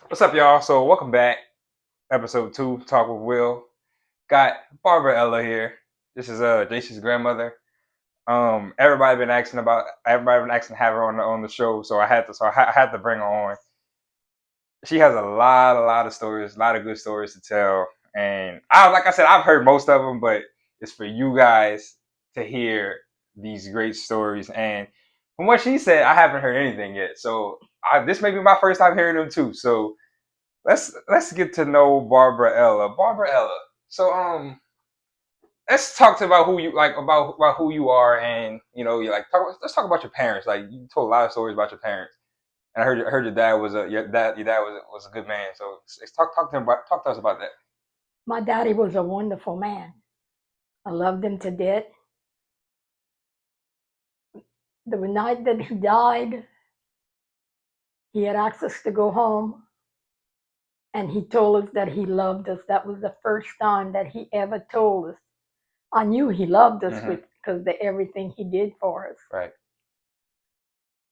What's up, y'all? So, welcome back. Episode 2, Talk with Will. Got Barbara Ella here. This is Jason's grandmother. Everybody been asking to have her on the show, so I had to bring her on. She has a lot of stories, a lot of good stories to tell. And like I said, I've heard most of them, but it's for you guys to hear these great stories. And from what she said, I haven't heard anything yet. So this may be my first time hearing them too. So let's get to know Barbara Ella. Barbara Ella. So let's talk about who you like about who you are, and you like let's talk about your parents. Like, you told a lot of stories about your parents, and I heard your dad was a good man. So let's talk to us about that. My daddy was a wonderful man. I loved him to death. The night that he died, he had asked us to go home and he told us that he loved us. That was the first time that he ever told us. I knew he loved us Mm-hmm. because of everything he did for us. Right.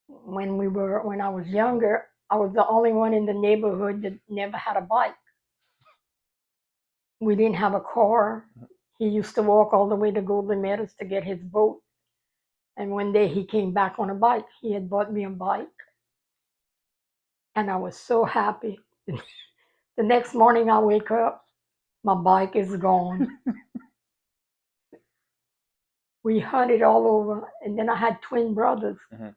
When I was younger, I was the only one in the neighborhood that never had a bike. We didn't have a car. He used to walk all the way to Golden Meadows to get his boat. And one day he came back on a bike. He had bought me a bike. And I was so happy. The next morning I wake up, my bike is gone. We hunted all over. And then I had twin brothers. Mm-hmm.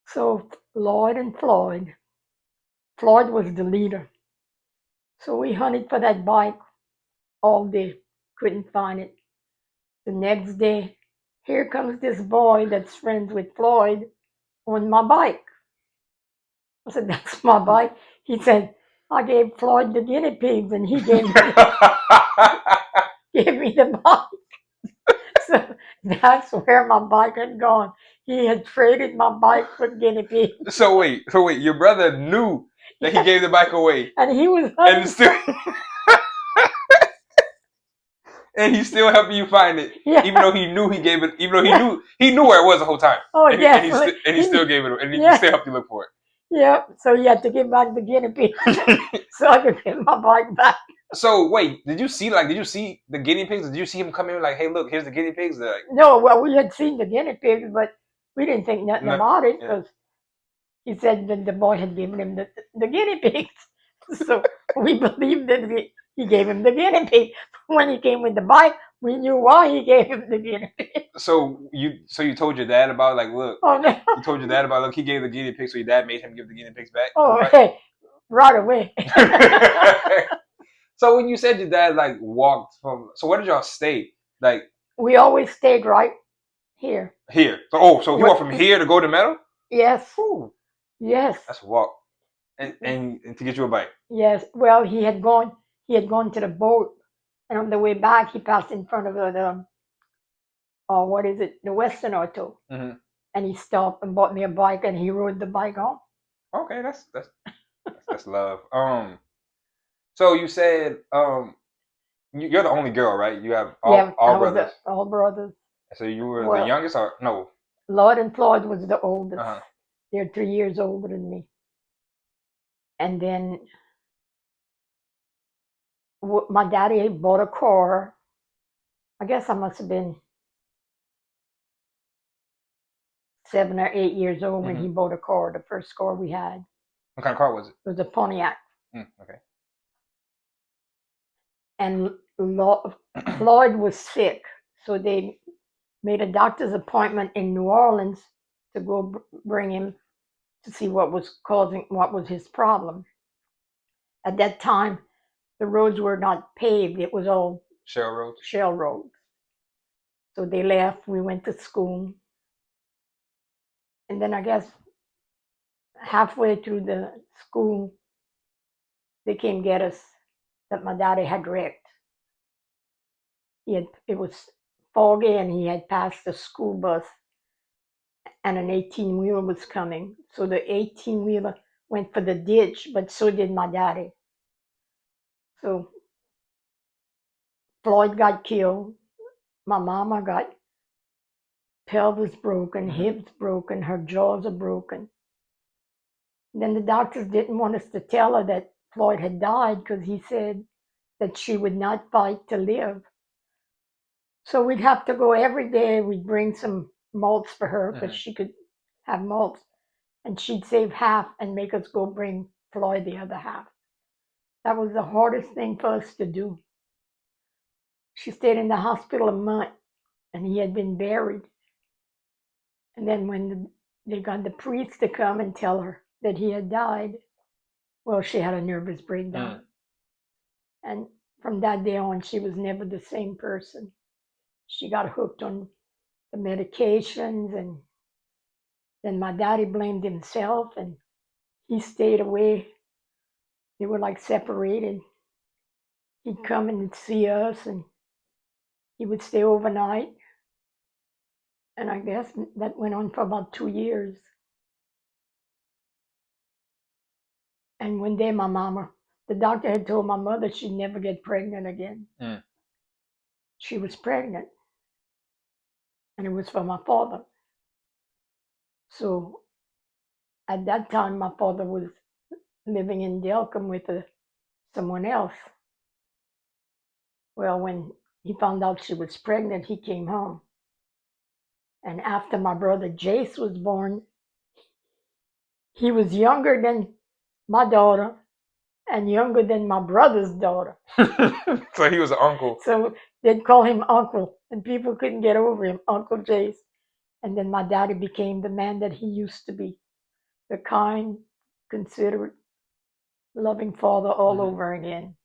So Lloyd and Floyd. Floyd was the leader. So we hunted for that bike all day. Couldn't find it. The next day, here comes this boy that's friends with Floyd on my bike. I said, "That's my bike." He said, "I gave Floyd the guinea pigs and he gave me, gave me the bike." So that's where my bike had gone. He had traded my bike for guinea pigs. So wait, your brother knew that he Yeah. gave the bike away, And he was and hunting still for, and he's still helping you find it, even yeah, though he knew he gave it, even though yeah. he knew where it was the whole time, Oh, and definitely. he still gave it, and he Yeah, still helped you look for yeah. So he had to give back the guinea pigs it. so I could get my bike back. So wait, did you see the guinea pigs? Did you see him come in like, hey, look, here's the guinea pigs? They're like, No, well, we had seen the guinea pigs, but we didn't think nothing no, about it yeah. because he said that the boy had given him the guinea pigs. So we believed that he gave him the guinea pig. When he came with the bike, we knew why he gave him the guinea pig. So you told your dad about, like, look, Oh, no. you told your dad about, look, he gave the guinea pigs, so your dad made him give the guinea pigs back for the Oh, bike. hey, right away. So when you said your dad like walked from, so where did y'all stay? Like, We always stayed right here. here. So he walked What? from here to go to Meadow? Yes, Ooh, yes, that's a walk. And to get you a bike. yes. Well, he had gone. He had gone to the boat, and on the way back, he passed in front of the what is it, the Western Auto, Mm-hmm. and he stopped and bought me a bike, and he rode the bike home. Okay, that's love. So you said you're the only girl, right? You have Yeah, all I was brothers. all brothers. So you were the Well, youngest, or no? Lloyd and Floyd was the Uh oldest. huh. They're 3 years older than me. And then my daddy bought a car. I guess I must have been 7 or 8 years old when Mm-hmm. he bought a car. The first car we had What kind of car was it? was a Pontiac. Okay. And Floyd was sick, so they made a doctor's appointment in New Orleans to go bring him to see what was his problem. At that time, the roads were not paved; it was all Shell Road. shell roads. So they left. We went to school, and then I guess halfway through the school, they came get us. That my daddy had wrecked. It was foggy, and he had passed the school bus, and an 18-wheeler was coming. So the 18-wheeler went for the ditch, but so did my daddy. So Floyd got killed. My mama got pelvis broken, Mm-hmm. hips broken, her jaws are broken. Then the doctors didn't want us to tell her that Floyd had died because he said that she would not fight to live. So we'd have to go every day. We'd bring some malts for her because she could have malts, and she'd save half and make us go bring Floyd the other half. That was the hardest thing for us to do. She stayed in the hospital a month, and he had been buried. And then when they got the priest to come and tell her that he had died, well, she had a nervous breakdown. And from that day on, she was never the same person. She got hooked on the medications, and then my daddy blamed himself, and he stayed away. They were like separated. He'd come and see us, and he would stay overnight. And I guess that went on for about 2 years. And one day the doctor had told my mother she'd never get pregnant again. She was pregnant, and it was for my father. So at that time, my father was living in Delcom with someone else. Well, when he found out she was pregnant, he came home. And after my brother Jace was born, he was younger than my daughter and younger than my brother's daughter. So he was an uncle. So they'd call him Uncle, and people couldn't get over him, Uncle Jace. And then my daddy became the man that he used to be, the kind, considerate, loving father all over again,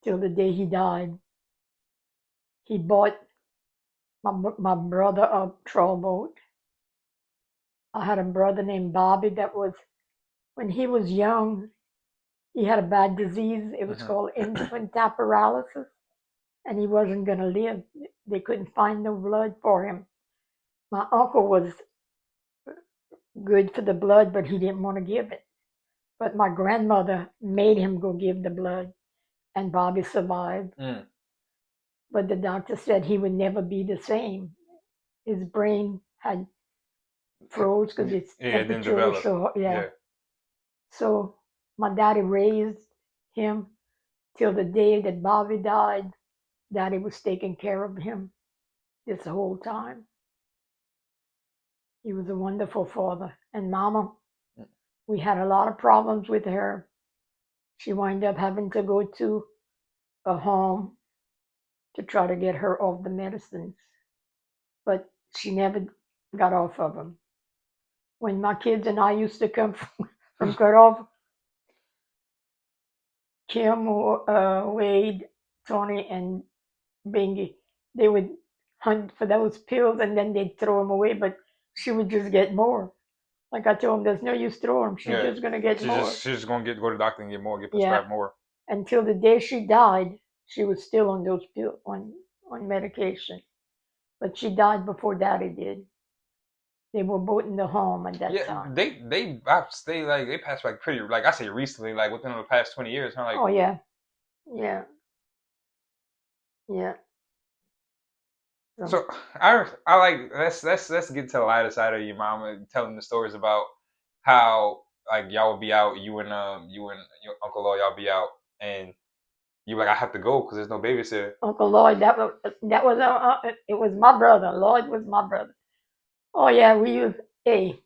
till the day he died. He bought my brother a trawl boat. I had a brother named Bobby that was, when he was young, he had a bad disease. It was called infant paralysis, and he wasn't going to live. They couldn't find no blood for him. My uncle was good for the blood, but he didn't want to give it. But my grandmother made him go give the blood, and Bobby survived. But the doctor said he would never be the same. His brain had froze because its temperature was so hot. So my daddy raised him till the day that Bobby died. Daddy was taking care of him this whole time. He was a wonderful father. And Mama, we had a lot of problems with her. She wound up having to go to a home to try to get her off the medicines. But she never got off of them. When my kids and I used to come from cutoff, Kim, Wade, Tony, and Bingy, they would hunt for those pills and then they'd throw them away, but she would just get more. Like I told them, there's no use throwing them. She's just going to get more. She's just going to go to the doctor and get more, get prescribed more. Until the day she died, she was still on those pills, on medication. But she died before Daddy did. They were both in the home at that time. They passed like pretty, like I say recently, like within the past 20 years, huh? Like, oh yeah. So I like let's get to the lighter side of your mama telling the stories about how like y'all would be out, you and your Uncle Lloyd, y'all be out, and you like, I have to go because there's no babysitter. Uncle Lloyd, that was it was my brother. Lloyd was my brother. Oh yeah, hey,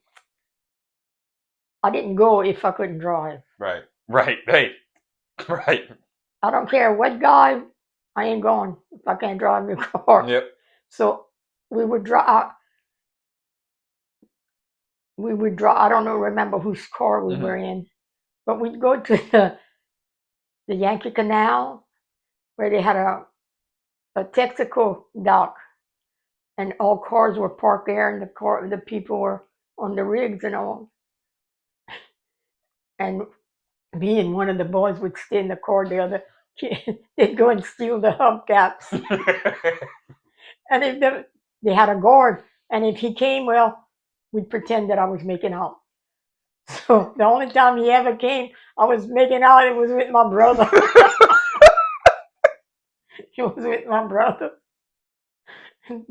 I didn't go if I couldn't drive. Right. Hey. Right. I don't care what guy, I ain't going if I can't drive my car. Yep. So we would drive. I don't know, remember whose car we were in, but we'd go to the Yankee Canal where they had a Texaco dock, and all cars were parked there, and the people were on the rigs and all. And me and one of the boys would stay in the car. The other kid, they'd go and steal the hubcaps. And if they had a guard, and if he came, well, we'd pretend that I was making out. So the only time he ever came, I was making out, it was with my brother. It was with my brother. Oh,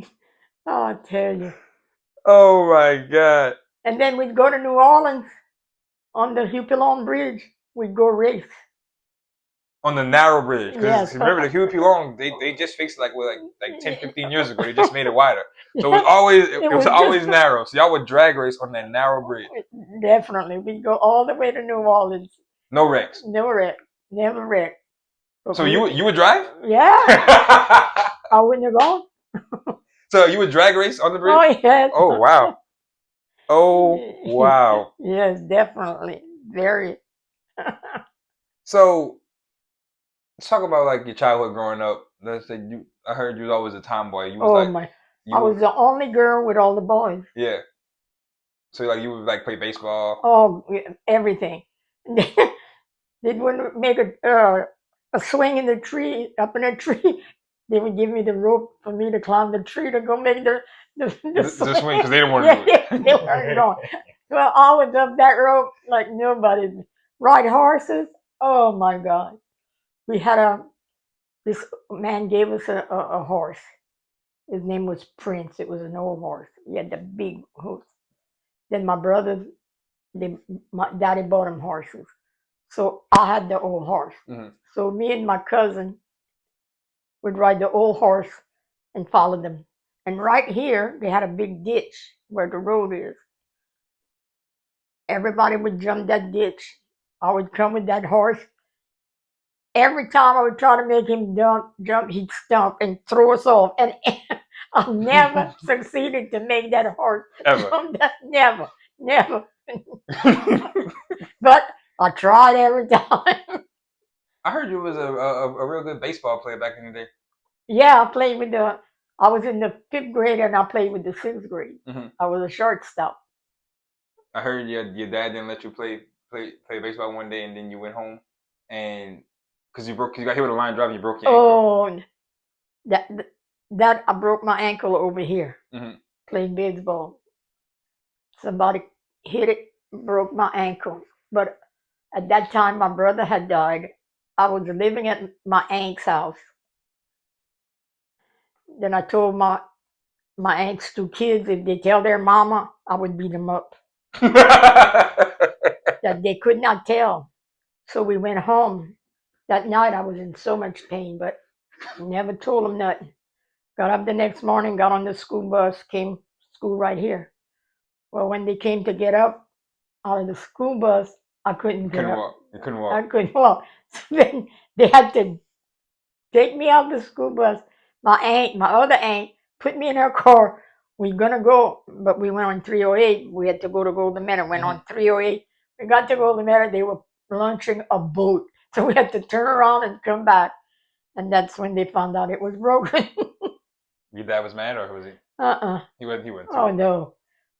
I tell you. Oh my God. And then we'd go to New Orleans, On the Hupilon Bridge, we'd go race. On the narrow bridge, Yes. because remember the Huey P. Long, they just fixed it like 10, 15 years ago. They just made it wider, so it was always it was always narrow. So y'all would drag race on that narrow bridge. Definitely, we'd go all the way to New Orleans. No wrecks. No wreck, never wreck. But So you would drive? Yeah. I wouldn't have gone. So you would drag race on the bridge? Oh yes. Oh wow. Oh wow. Yes, definitely, very. So let's talk about like your childhood growing up. Let's say I heard you was always a tomboy. You was I was the only girl with all the boys. Yeah. So like you would like play baseball. Oh, everything. They wouldn't make a swing in the tree, up in a tree. They would give me the rope for me to climb the tree to go make the swing because they didn't want to do it. They weren't going. Well, I was up that rope like nobody. Ride horses. Oh my God. We had this man gave us a horse. His name was Prince. It was an old horse. He had the big hooves. Then my brothers, my daddy bought him horses. So I had the old horse. Mm-hmm. So me and my cousin would ride the old horse and follow them. And right here, they had a big ditch where the road is. Everybody would jump that ditch. I would come with that horse. Every time I would try to make him jump, he'd stump and throw us off. And I never succeeded to make that horse jump. Never. But I tried every time. I heard you was a real good baseball player back in the day. Yeah, I played with I was in the 5th grade and I played with the 6th grade. Mm-hmm. I was a shortstop. I heard your dad didn't let you play baseball one day, and then you went home, and because you got hit with a line drive, and you broke your ankle. Oh, that I broke my ankle over here playing baseball. Somebody hit it, broke my ankle. But at that time, my brother had died. I was living at my aunt's house. Then I told my aunt's 2 kids, if they tell their mama, I would beat them up. That they could not tell. So we went home. That night I was in so much pain, but never told them nothing. Got up the next morning, got on the school bus, came to school right here. Well, when they came to get up out of the school bus, I couldn't get up. You couldn't walk. I couldn't walk. So then they had to take me out of the school bus. My other aunt, put me in her car. We're gonna go, but we went on 308. We had to go to Golden Manor. Went on 308. We got to Golden Manor. They were launching a boat, so we had to turn around and come back. And that's when they found out it was broken. Your dad was mad, or was he? He went. Oh no,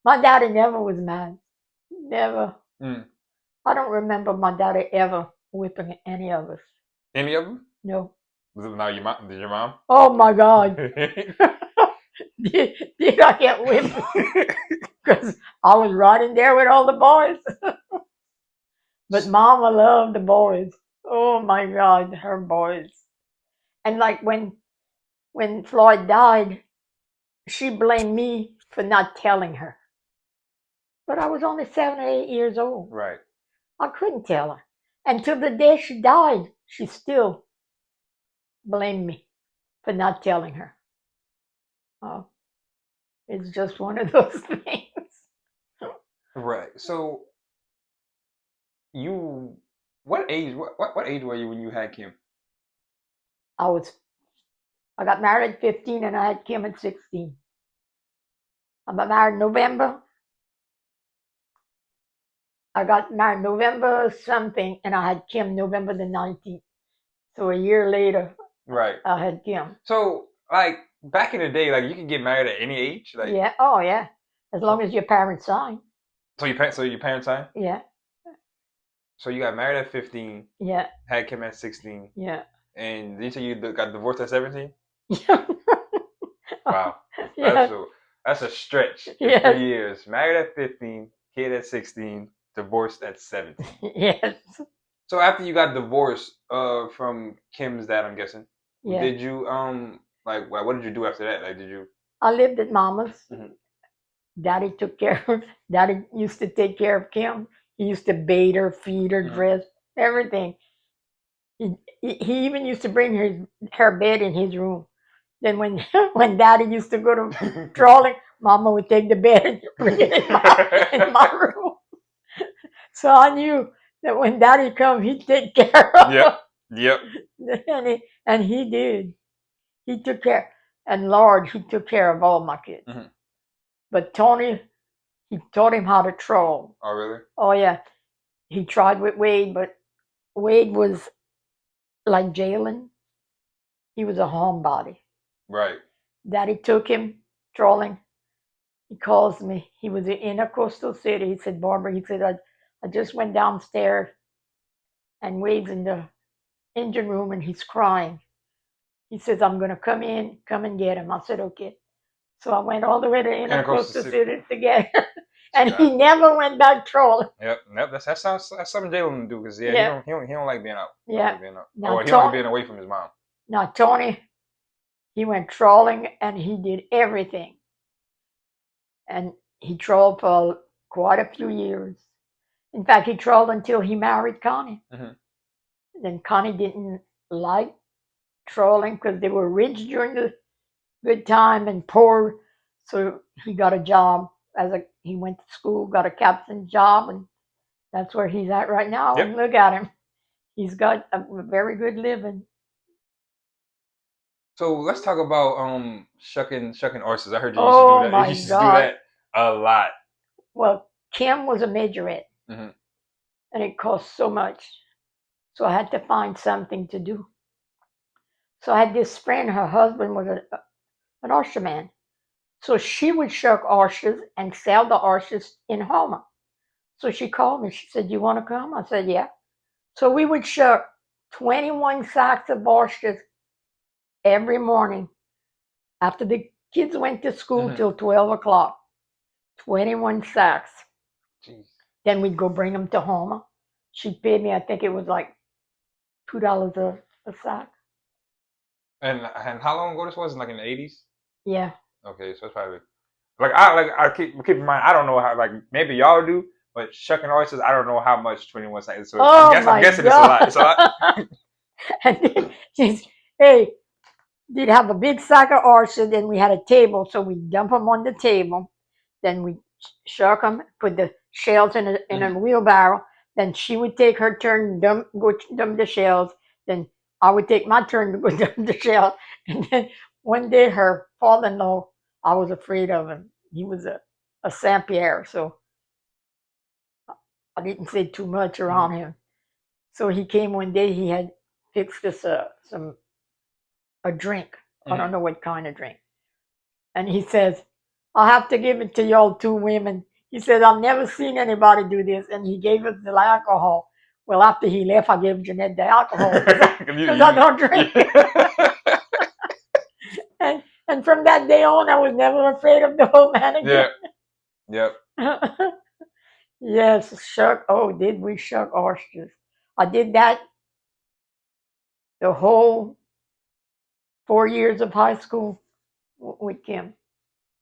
my daddy never was mad. Never. I don't remember my daddy ever whipping any of us. Any of them? No. Was it now your mom? Did your mom? Oh my God. Did I get whipped? Because I was riding there with all the boys. But Mama loved the boys. Oh my God, her boys. And like when Floyd died, she blamed me for not telling her. But I was only 7 or 8 years old. Right. I couldn't tell her. Until the day she died, she still blamed me for not telling her. Oh, it's just one of those things. Right. So what age were you when you had Kim? I got married at 15 and I had Kim at 16. I got married November. I got married November something and I had Kim November the 19th. So a year later, right, I had Kim. So like back in the day, like you could get married at any age. Like yeah, oh yeah, as long as your parents sign. So your parents signed? Yeah. So you got married at 15. Yeah. Had Kim at 16. Yeah. And did you say you got divorced at 17? Wow. Yeah. That's a stretch. Yeah. 3 years. Married at 15, kid at 16, divorced at 17. Yes. So after you got divorced from Kim's dad, I'm guessing. Yeah. Did you what did you do after that? Like did you I lived at Mama's. Daddy used to take care of Kim. He used to bathe her, feed her, Mhm. dress, everything. He even used to bring her bed in his room. Then when when Daddy used to go to trawling, Mama would take the bed and bring it in my room. So I knew that when Daddy come, he'd take care Yep. of Yep. it. And he did. He took care. And Lord, he took care of all my kids. Mhm. But Tony, he taught him how to troll. Oh, really? Oh yeah, he tried with Wade, but Wade was like Jalen. He was a homebody. Right. Daddy took him trolling. He calls me. He was in a coastal city. He said, Barbara, he said, I just went downstairs and Wade's in the engine room and he's crying. He says, I'm going to come and get him. I said, okay. So I went all the way to And of course, Intercoastal the City to get him. And he never went back trolling. Yep. Yep. That's something Jalen do because Yeah, he don't like being out. He don't yeah. like being out. Now, Or he don't like being away from his mom. Tony, he went trolling and he did everything. And he trolled for quite a few years. In fact, he trolled until he married Connie. Mhm. Then Connie didn't like trolling because they were rich during the good time and poor. So he got a job he went to school, got a captain's job, and that's where he's at right now. Yep. And look at him. He's got a very good living. So let's talk about shucking oysters. I heard you used to do Oh that. You my used to do God. that a lot. Well, Kim was a majorette Mhm. and it cost so much. So I had to find something to do. So I had this friend, her husband was an oysterman. So she would shuck oysters and sell the oysters in Houma. So she called me. She said, you want to come? I said, yeah. So we would shuck 21 sacks of oysters every morning after the kids went to school Mhm. till 12 o'clock. 21 sacks. Jeez. Then we'd go bring them to Houma. She paid me, I think it was like $2 a sack. And how long ago this was? Like in the 80s? Yeah. Okay, so it's probably I keep in mind I don't know how like maybe y'all do, but shucking oysters I don't know how much 21 seconds. So Oh I'm my guessing it's a lot. God. It's a lot. And then hey, they'd have a big sack of oysters, then we had a table, so we dump them on the table. Then we shuck them, put the shells in a Mhm. wheelbarrow. Then she would take her turn, go dump the shells. Then I would take my turn to go dump the shells. And then one day, her father-in-law, I was afraid of him. He was a Saint Pierre, so I didn't say too much Mhm. around him. So he came one day. He had fixed us a drink. I Mhm. don't know what kind of drink. And he says, I'll have to give it to y'all two women. He said, I've never seen anybody do this. And he gave us the alcohol. Well, after he left, I gave Jeanette the alcohol because I don't drink. Yeah. And from that day on, I was never afraid of the old man Yeah. again. Yep. Yes, shuck. Oh, did we shuck oysters? I did that the whole 4 years of high school with Kim.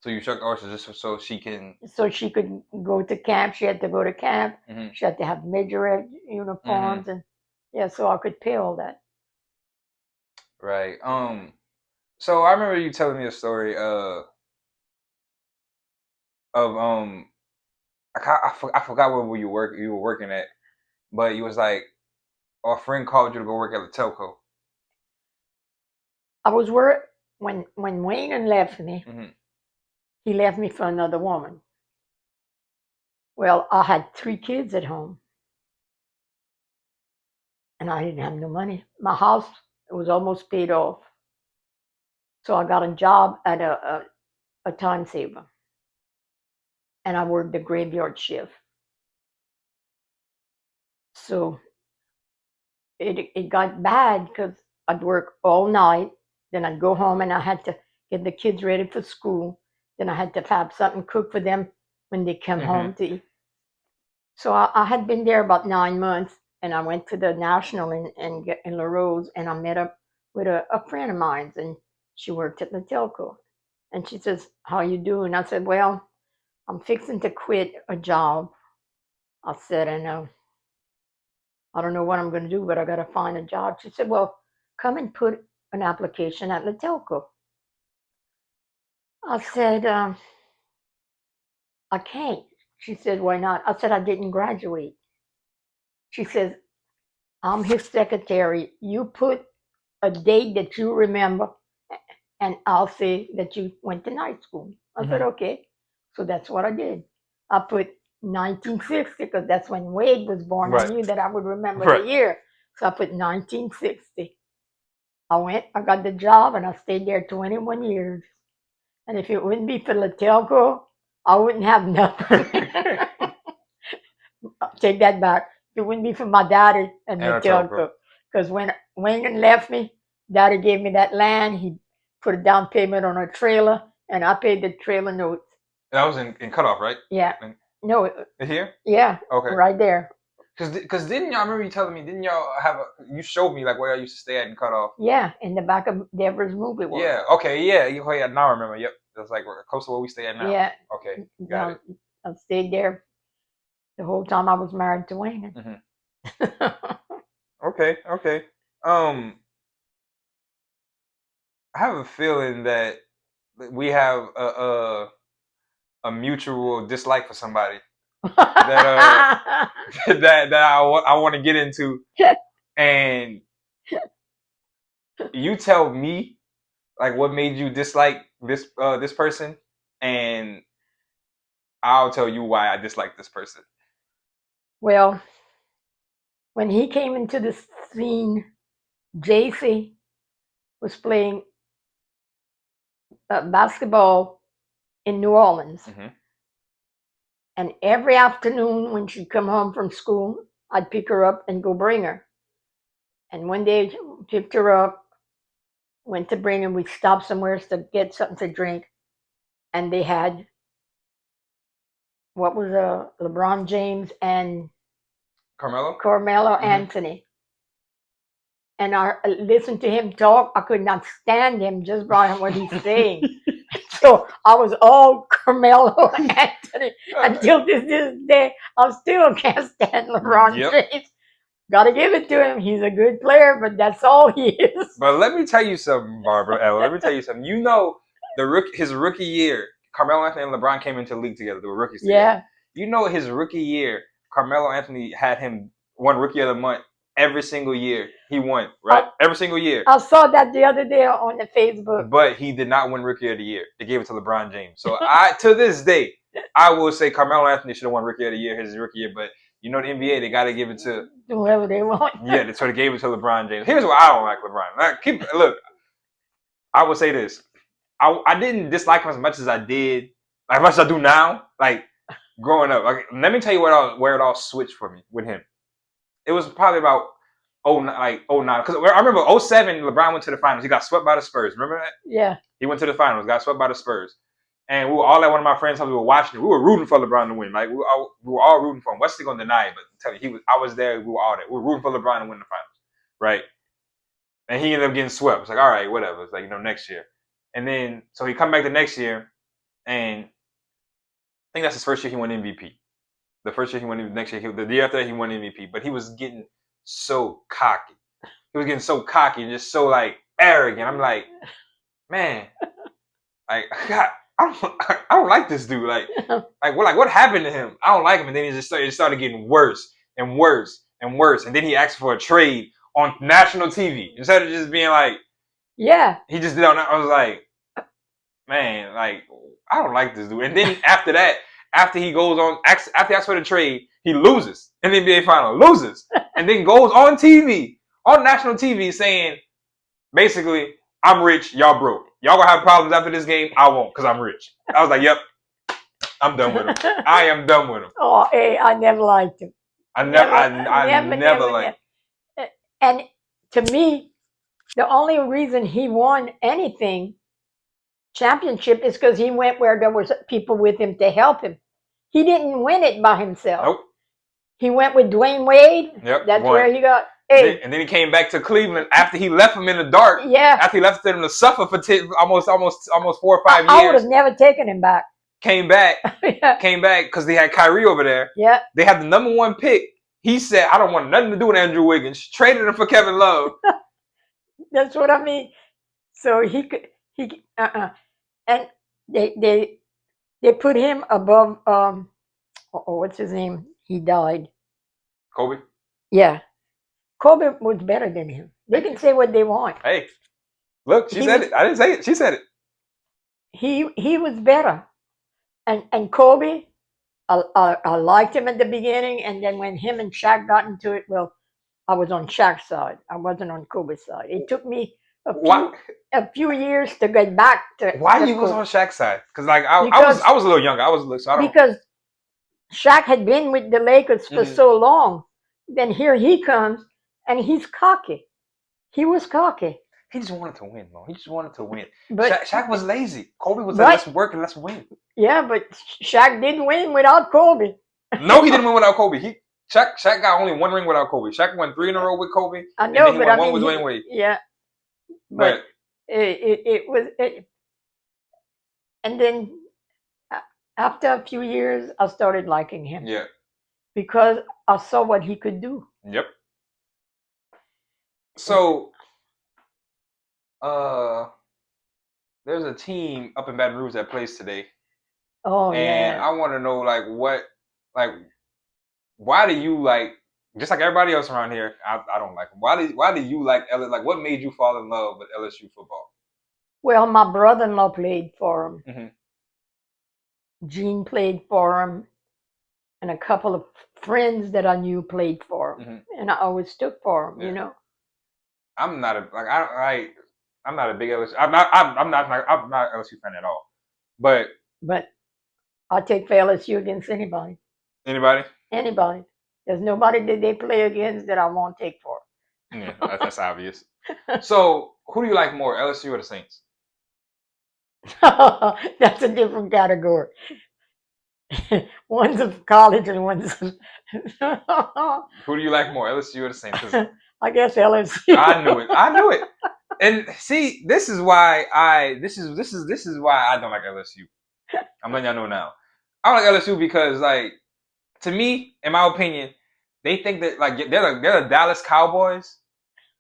So you shuck oysters just so she can. So she could go to camp. She had to go to camp. Mhm. She had to have majorette Mhm. uniforms, and yeah, so I could pay all that. Right. So I remember you telling me a story of I forgot where you were working at, but you was like our friend called you to go work at the telco. I was work when Wayne left me. Mhm. He left me for another woman. Well, I had 3 kids at home, and I didn't have no money. My house was almost paid off, so I got a job at a time saver, and I worked the graveyard shift. So it got bad because I'd work all night, then I'd go home and I had to get the kids ready for school. Then I had to have something cooked for them when they come Mhm. home to eat. So I had been there about 9 months, and I went to the National in La Rose, and I met up with a friend of mine, and she worked at the telco. And she says, "How you doing?" I said, "Well, I'm fixing to quit a job. I said, I don't know what I'm going to do, but I got to find a job. She said, well, come and put an application at the telco. I said, I can't. She said, why not? I said, I didn't graduate. She says, I'm his secretary. You put a date that you remember, and I'll say that you went to night school. I said, okay. So that's what I did. I put 1960 because that's when Wade was born. I Right. knew that I would remember Right. the year. So I put 1960. I went, I got the job, and I stayed there 21 years. And if it wouldn't be for the telco, I wouldn't have nothing. Take that back. If it wouldn't be for my daddy and the And a telco. telco. Because when Wayne left me, daddy gave me that land. He put a down payment on a trailer, and I paid the trailer notes. That was in Cutoff, right? Yeah. No. Here? Yeah. Okay. Right there. Because didn't y'all, I remember you telling me, didn't y'all you showed me like where I used to stay at in Cutoff? Yeah, in the back of Deborah's movie world. Yeah, okay, yeah. Now I remember. Yep. That's like close to where we stay at now. Yeah. Okay, got it. I stayed there the whole time I was married to Wayne. Okay. I have a feeling that we have a mutual dislike for somebody that I want to get into, and you tell me like what made you dislike this person, and I'll tell you why I dislike this person. Well, when he came into the scene, JC was playing basketball in New Orleans. And every afternoon when she'd come home from school, I'd pick her up and go bring her. And one day I picked her up, went to bring her. We stopped somewhere to get something to drink. And they had, what was LeBron James and Carmelo Anthony. And I listened to him talk. I could not stand him just by what he's saying. So I was all Carmelo Anthony until this day. I still can't stand LeBron James. Got to give it to him. He's a good player, but that's all he is. But let me tell you something, Barbara. Let me tell you something. You know, his rookie year, Carmelo Anthony and LeBron came into the league together. They were rookies together. Yeah. You know, his rookie year, Carmelo Anthony had him won Rookie of the Month every single year. He won, right? Every single year. I saw that the other day on the Facebook. But he did not win Rookie of the Year. They gave it to LeBron James. So to this day, I will say Carmelo Anthony should have won Rookie of the Year his rookie year. But you know the NBA, they got to give it to whoever they want. Yeah, so they gave it to LeBron James. Here's why I don't like LeBron. Look, I will say this. I didn't dislike him as much as I did, like as much as I do now. Like growing up. Like, let me tell you where it all switched for me with him. It was probably about 09. Because I remember 07, LeBron went to the finals. He got swept by the Spurs. Remember that? Yeah. He went to the finals, got swept by the Spurs. And we were all at one of my friends' house. We were watching it. We were rooting for LeBron to win. Like we were all rooting for him. Wesley gonna deny it, but tell you, I was there. We were all there. We were rooting for LeBron to win the finals, right? And he ended up getting swept. It's like, all right, whatever. It's like, next year. And then so he come back the next year, and I think that's his first year he won MVP. The first year he won, next year, the year after that he won MVP. But he was getting so cocky. He was getting so cocky and just so like arrogant. I'm like, man, like God. I don't like this dude. Like what happened to him? I don't like him. And then it started getting worse and worse and worse. And then he asked for a trade on national TV instead of just being like, yeah. He just did. I was like, man, like I don't like this dude. And then after that, after he goes on, after he asks for the trade, he loses in the NBA final, loses, and then goes on TV, on national TV, saying basically, I'm rich, y'all broke. Y'all gonna have problems after this game. I won't, because I'm rich. I was like, yep, I'm done with him. I am done with him. Oh, hey, I never liked him. I never liked him. And to me, the only reason he won anything, championship, is because he went where there was people with him to help him. He didn't win it by himself. Nope. He went with Dwayne Wade. Yep. That's where he got. Hey. And then he came back to Cleveland after he left him in the dark. Yeah. After he left them to suffer for almost 4 or 5 years. I would have never taken him back. came back Yeah. because they had Kyrie over there. Yeah. They had the number 1 pick. He said, "I don't want nothing to do with Andrew Wiggins." Traded him for Kevin Love. That's what I mean. So and they they put him above what's his name? He died. Kobe. Yeah. Kobe was better than him. They Thank can you. say what they want. Hey, look, she He said was it. I didn't say it. She said it. he was better. And Kobe, I liked him at the beginning, and then when him and Shaq got into it, well, I was on Shaq's side. I wasn't on Kobe's side. It took me Why? a few years to get back to Why the you was Kobe on Shaq's side? Because like I was because I was a little younger. I was a little, so I don't. because Shaq had been with the Lakers for Mhm. so long. Then here he comes, and he's cocky. He was cocky, He just wanted to win, man. He just wanted to win. but Shaq was lazy. Kobe was like, right, let's work and let's win. yeah, but Shaq didn't win without Kobe. No, he didn't win without Kobe. Shaq got only 1 ring without Kobe. Shaq won 3 in a row with Kobe, I and then know, he but won I one mean, with Dwayne Wade. yeah, but But it was, and then after a few years, I started liking him yeah, because I saw what he could do. yep. So uh, there's a team up in Baton Rouge that plays today, Oh and yeah. I want to know like why do you like just like everybody else around here? I don't like him. Why do you like LSU? Like what made you fall in love with LSU football? Well, my brother-in-law played for him. Mm-hmm. Gene played for him, and a couple of friends that I knew played for him, Mm-hmm. and I always stood for him. Yeah. You know. I'm not a like I'm not a big LSU. I'm not an LSU fan at all. But But I take for LSU against anybody. anybody? Anybody. There's nobody that they play against that I won't take for. Yeah, that's obvious. So who do you like more, LSU or the Saints? That's a different category. One's of college and one's Who do you like more, LSU or the Saints? 'Cause I guess LSU. I knew it. I knew it. And see, this is why I don't like LSU. I'm letting y'all know now. I don't like LSU because like to me, in my opinion, they think that like they're the Dallas Cowboys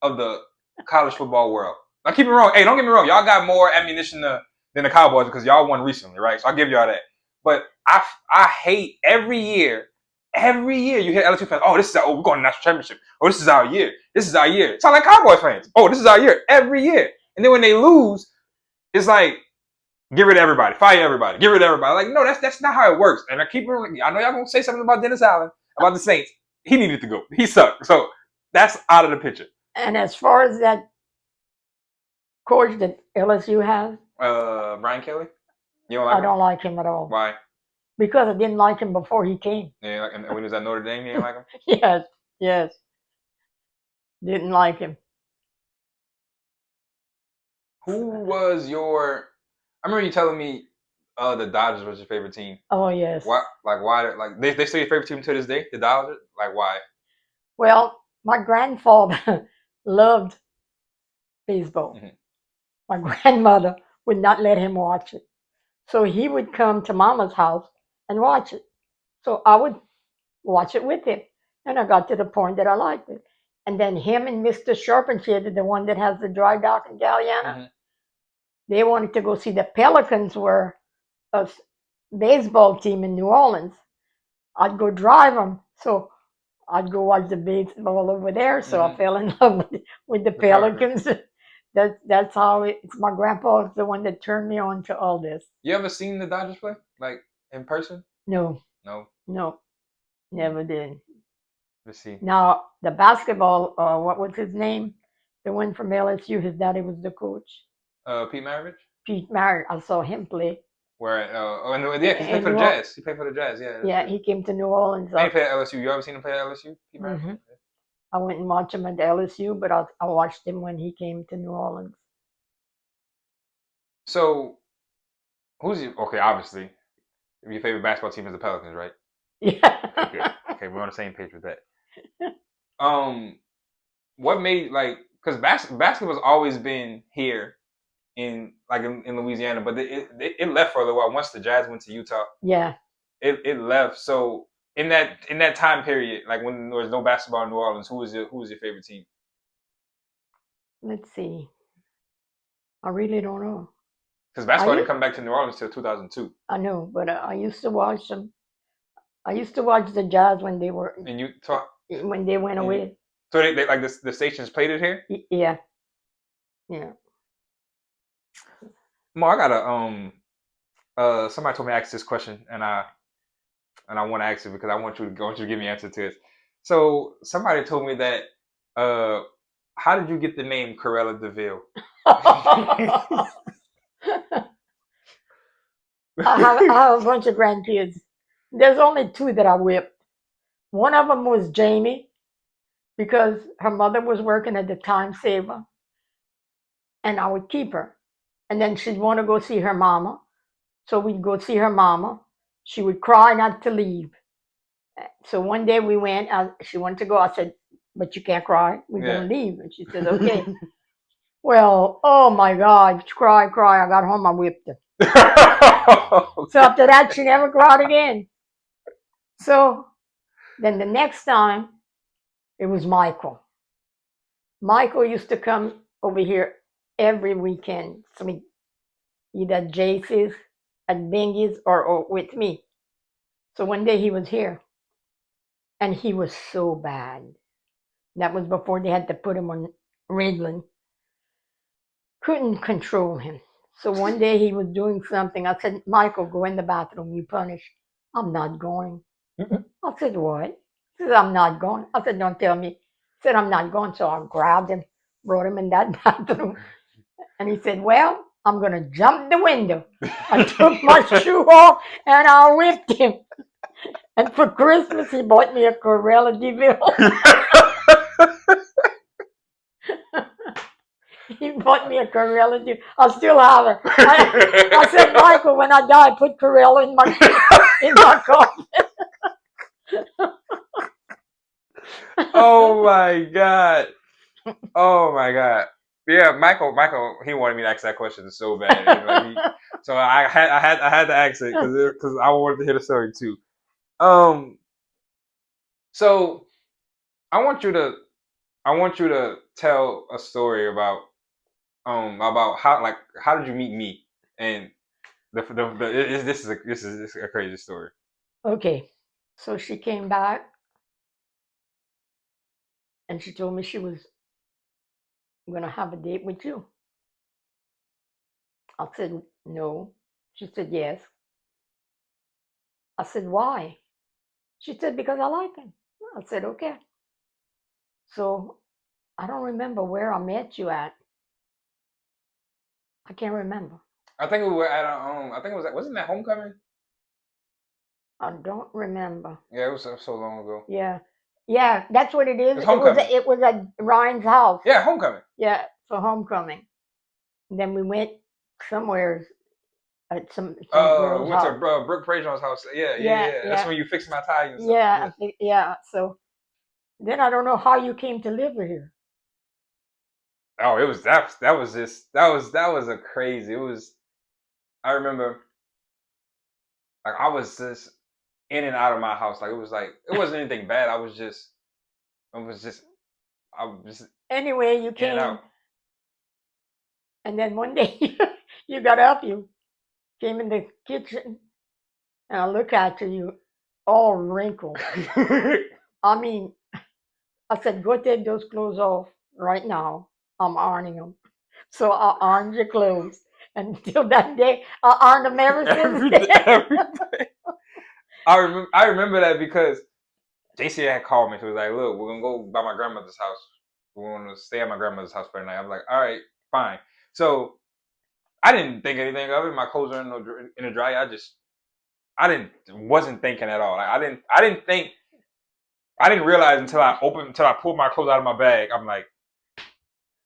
of the college football world. Now keep me wrong. Hey, don't get me wrong. Y'all got more ammunition than the Cowboys because y'all won recently, right? So I'll give y'all that. But I hate every year. Every year you hear LSU fans, oh, we're going to national championship. Oh, this is our year. This is our year. It's not like Cowboys fans. Oh, this is our year. Every year. And then when they lose, it's like, get rid of everybody. Fire everybody. Get rid of everybody. Like, no, that's not how it works. And I know y'all gonna say something about Dennis Allen, about the Saints. He needed to go. He sucked. So that's out of the picture. And as far as that coach that LSU has, Brian Kelly? You don't I like him? don't like him at all. Why? Because I didn't like him before he came. Yeah, and when he was at Notre Dame, you didn't like him? Yes, yes. Didn't like him. Who was your I remember you telling me the Dodgers was your favorite team. Oh yes. Why like they still your favorite team to this day, the Dodgers? Like why? Well, my grandfather loved baseball. Mhm. My grandmother would not let him watch it. So he would come to mama's house and watch it. So I would watch it with him. And I got to the point that I liked it. And then him and Mr. Sharpenshed, the one that has the dry dock in Galliana, Mhm. they wanted to go see the Pelicans were a baseball team in New Orleans. I'd go drive them. So I'd go watch the baseball over there. So I Mhm. fell in love with the The Pelicans. Pelicans. That's how it's my grandpa is the one that turned me on to all this. You ever seen the Dodgers play? Like in person? No, No. no, never did. Let's see. Now the basketball, what was his name? The one from LSU. His daddy was the coach. Pete Maravich? Pete Merritt. I saw him play. Where yeah, 'cause he played for the Jazz. He played for the Jazz, yeah. Yeah, True. he came to New Orleans. And he played at LSU. You ever seen him play at LSU? Pete Maravich? Mhm. I went and watched him at LSU, but I watched him when he came to New Orleans. So who's your okay, obviously. Your favorite basketball team is the Pelicans, right? Yeah. Okay, good. Okay, we're on the same page with that. What made like because basketball's always been here in Louisiana, but it left for a little while. Once the Jazz went to Utah, Yeah. it left. So in that time period, like when there was no basketball in New Orleans, who was your favorite team? Let's see. I really don't know. Because I basketball didn't u- come back to New Orleans till 2002. I know, but I used to watch them. I used to watch the Jazz when they were And you talk, when they went and away. so they like the stations played it here. Yeah, yeah. Mo, I got a somebody told me to ask this question, and I want to ask it because I want you to give me an answer to it. So somebody told me that uh, how did you get the name Corella Deville? I I have a bunch of grandkids. There's only two that I whipped. One of them was Jamie because her mother was working at the time saver, and I would keep her. And then she'd want to go see her mama, so we'd go see her mama. She would cry not to leave. So one day we went. She wanted to go. I said, "But you can't cry. We're Yeah. gonna leave." And she said, "Okay." Well, oh my God, cry, cry. I got home, I whipped her. So after that, she never cried again. So then the next time, it was Michael. Michael used to come over here every weekend. So either at Jace's, at Bingy's, or with me. So one day he was here, and he was so bad. That was before they had to put him on Ritalin. Couldn't control him. So one day he was doing something. I said, Michael, go in the bathroom. You punish. I'm not going. I said, what? He said, I'm not going. I said, don't tell me. He said, I'm not going. So I grabbed him, brought him in that bathroom. And he said, well, I'm going to jump the window. I took my shoe off and I whipped him. And for Christmas, he bought me a Corella DeVille. He bought me a Corella DeVille. I still have her. I said, Michael, when I die, put Corella in my coffin. Oh my god! Oh my god! Yeah, Michael, he wanted me to ask that question so bad. So I had to ask it because I wanted to hear the story too. Um, so I want you to tell a story about how did you meet me and this is a crazy story. Okay. So she came back and she told me she was going to have a date with you. I said, no. She said, yes. I said, why? She said, because I like him. I said, okay. So I don't remember where I met you at. I can't remember. I think we were at I think it was wasn't that homecoming? I don't remember. Yeah, it was so long ago. Yeah. Yeah, that's what it is. It's homecoming. It was at Ryan's house. Yeah, homecoming. Yeah, for homecoming. And then we went somewhere at some girl's went to house. Brooke Fraser's house. Yeah, Yeah, That's yeah. when you fixed my tie and stuff. Yeah, yeah. So then I don't know how you came to live here. Oh, it was that was just that was a crazy. It was. I remember, like I was just in and out of my house. Like it wasn't anything bad. I was just I was just Anyway, you in and came, out. and then one day you got up, you came in the kitchen, and I look at you, all wrinkled. I mean, I said, go take those clothes off right now. I'm ironing them. So I ironed your clothes. And until that day, I ironed them ever since then. Every day. I remember that because JC had called me. She was like, "Look, we're gonna go by my grandmother's house. We're gonna stay at my grandmother's house for the night." I'm like, "All right, fine." So I didn't think anything of it. My clothes are in the dryer. I wasn't thinking at all. Like, I didn't realize until I pulled my clothes out of my bag. I'm like,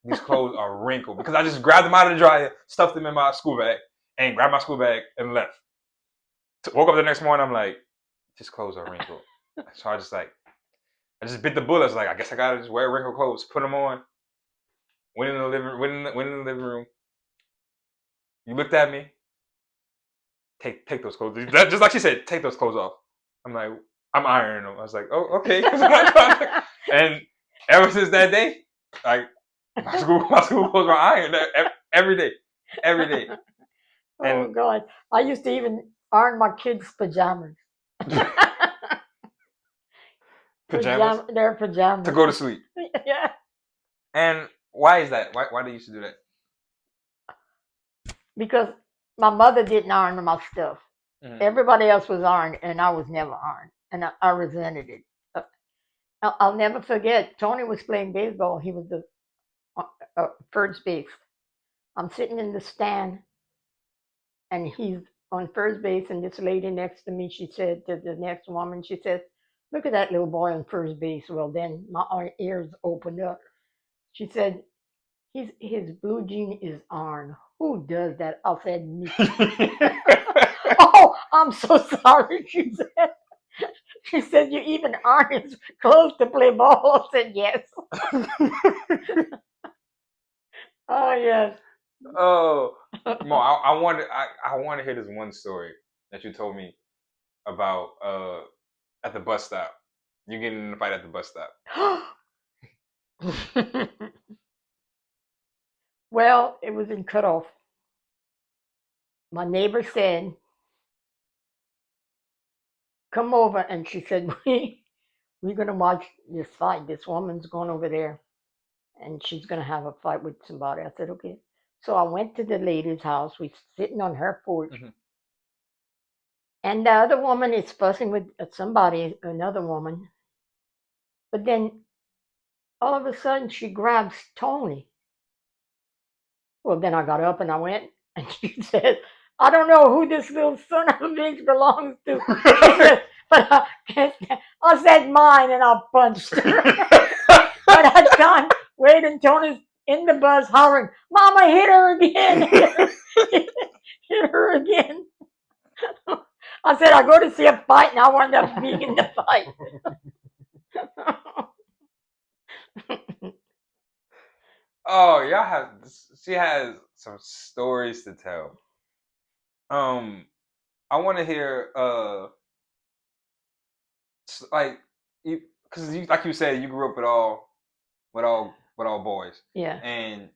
these clothes are wrinkled because I just grabbed them out of the dryer, stuffed them in my school bag, and grabbed my school bag and left. Woke up the next morning. I'm like, these clothes are wrinkled. So I just bit the bullet. Like, I guess I gotta just wear wrinkled clothes, put them on. Went in the living room. You looked at me. Take those clothes. Just like she said, take those clothes off. I'm like, I'm ironing them. I was like, oh, okay. And ever since that day, like my school clothes were ironed every day, every day. Oh And God, I used to even iron my kids' pajamas. pajamas Their to pajamas. go to sleep. Yeah, And why is that? Why they used to do that? because my mother didn't iron my stuff. Mm-hmm. Everybody else was ironed, and I was never ironed, and I resented it. I'll never forget. Tony was playing baseball. He was the first base. I'm sitting in the stand, and he's on first base. And this lady next to me, she said to the next woman, she said, "Look at that little boy on first base." Well, then my ears opened up. She said, his blue jean is iron. Who does that? I said, "Me." Oh, I'm so sorry. She said. She said, "You even iron his clothes to play ball." I said, "Yes." Oh yes. Oh, Mo, I want to hear this one story that you told me about at the bus stop. You getting in a fight at the bus stop. Well, it was in cutoff. My neighbor said, "Come over," and she said, we're gonna watch this fight. This woman's going over there, and she's gonna have a fight with somebody." I said, "Okay." So I went to the lady's house. We're sitting on her porch, Mm-hmm. and the other woman is fussing with somebody, another woman. But then all of a sudden, she grabs Tony. Well, then I got up and I went, and she said, "I don't know who this little son of a bitch belongs to." She said, "But I said mine," and I punched her. By that time, Wade and Tony's in the bus hollering, "Mama, hit her again! Hit her again!" I said, "I go to see a fight, and I wound up being in the fight." Oh, y'all have. She has some stories to tell. Um, I want to hear like you, because you, like you said, you grew up with all boys, Yeah. and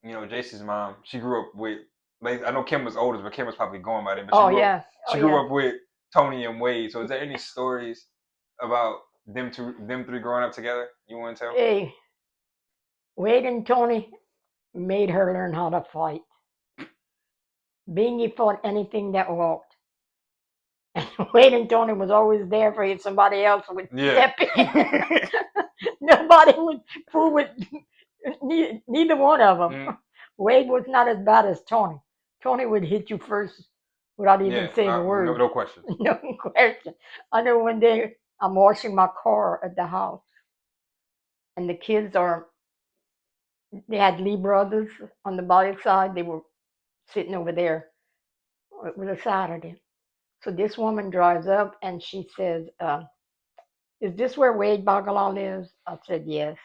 you know Jason's mom, she grew up with. Like, I know Kim was oldest, but Kim was probably going by then. But Oh yeah. Oh she grew yeah. up with Tony and Wade. So, is there any stories about them three growing up together? You want to tell? Hey, Wade and Tony made her learn how to fight. Bingy fought anything that walked. And Wade and Tony was always there for if somebody else would Yeah. step in. Nobody would fool with neither one of them. Mm, Wade was not as bad as Tony. Tony would hit you first without even yeah. saying a No, word. no questions. No question. I know one day I'm washing my car at the house, and the kids they had Lee brothers on the body side. They were sitting over there. It was a Saturday. So this woman drives up and she says, "Is this where Wade Bagala lives?" I said, "Yes."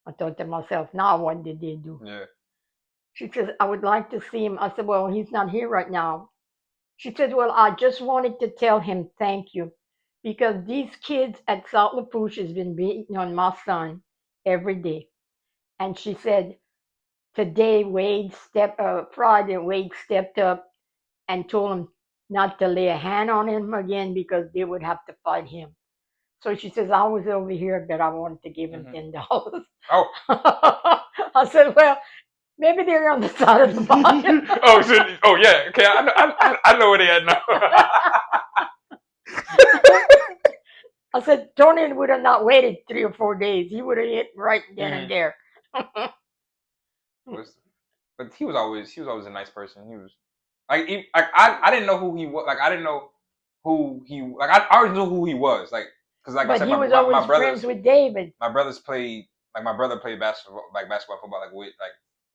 I thought to myself, now what did they do? Yeah. She says, "I would like to see him." I said, "Well, he's not here right now." She said, "Well, I just wanted to tell him thank you because these kids at South Lafourche has been beating on my son every day." And she said, today Friday, Wade stepped up and told him not to lay a hand on him again because they would have to fight him. So she says, "I was over here that I wanted to give him $10." Oh. I said, "Well, maybe they're on the side of the body." Oh yeah. Okay, I know where they at now. I said, "Tony would have not waited 3 or 4 days. He would have hit right then and Mhm. there." But he was always a nice person. He was I didn't know who he was. Like I didn't know who he like. I already knew who he was. Like because like I But said, he was always my friends with David. brothers played like my brother played basketball football like with like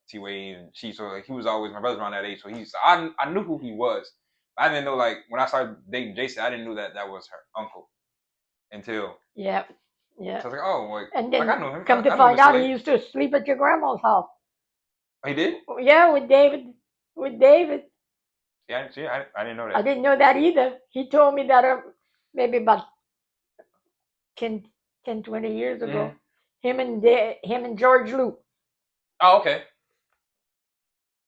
T Wade and she. So like, he was always my brother's around that age. So I knew who he was. I didn't know like when I started dating Jason, I didn't know that was her uncle until Yeah, so yeah. I was like, oh, And like I then know him. come to I know find Mr. out, he Wade. used to sleep at your grandma's house. Oh, he did? Yeah, with David. with David. Yeah, see, I didn't know I that. didn't know that either. He told me that maybe about 10, 10, 20 years ago. Mhm. Him and George Luke. Oh, okay.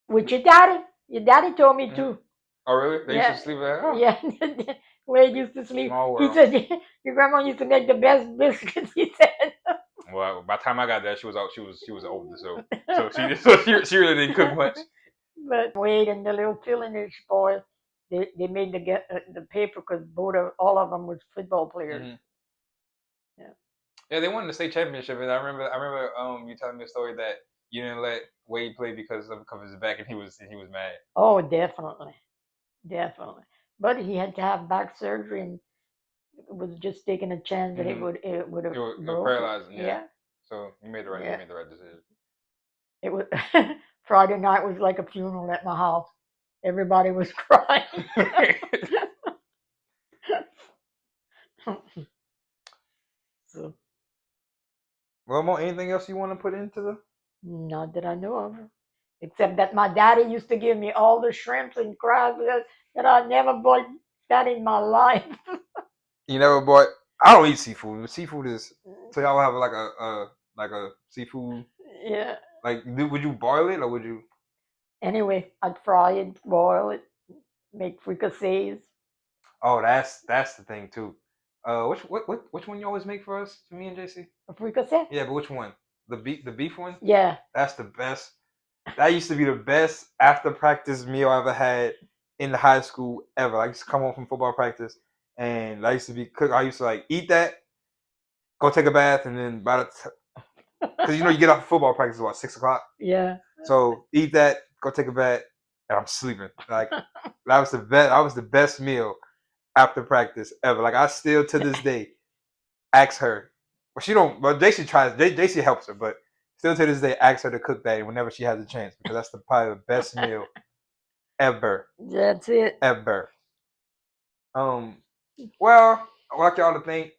With your daddy. Your daddy told me Mhm. too. Oh, really? They used to Yeah, sleep there? Oh, yeah. Where he used to sleep. small He world. said your grandma used to make the best biscuits. He said. Well, by the time I got there, she was out. She was older, so she really didn't cook much. But Wade and the little Filliners boys, they made the paper because all of them was football players. Hmm. Yeah. Yeah, they won the state championship, and I remember you telling me a story that you didn't let Wade play because of his back, and he was mad. Oh, definitely, definitely. But he had to have back surgery and was just taking a chance that Hmm. it would have It was broke it. paralyzing, yeah. Yeah, So you yeah. made the right decision. It was Friday night was like a funeral at my house. Everybody was crying. So, Well, Mo, anything else you want to put into the? not that I know of. Except that my daddy used to give me all the shrimps and crabs that I never bought that in my life. You never bought. I don't eat seafood. Seafood is so y'all have like a seafood. Yeah. Like, would you boil it or would you? Anyway, I'd fry it, boil it, make fricassees. Oh, that's the thing too. Which one you always make for us, for me and JC? A fricassee? Yeah, but which one? The beef one? Yeah. That's the best. That used to be the best after practice meal I ever had in the high school ever. I used to come home from football practice and I used to be cook. I used to like eat that, go take a bath, and then because you get off football practice at what 6 o'clock. Yeah. So eat that, go take a bath, and I'm sleeping. Like that was the best. That was the best meal after practice ever. Like I still to this day ask her. Well, she don't. Well, JC tries. JC helps her, but still to this day ask her to cook that whenever she has a chance because that's probably the best meal ever, That's it. ever. Well, I'd like y'all to thank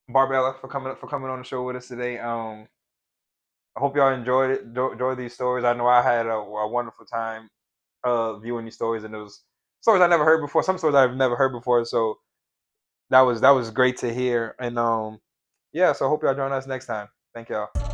Barbella for coming on the show with us today. I hope y'all enjoyed it. Enjoyed these stories. I know I had a wonderful time viewing these stories, and those stories I never heard before. Some stories I've never heard before. So that was great to hear. And yeah, so I hope y'all join us next time. Thank y'all.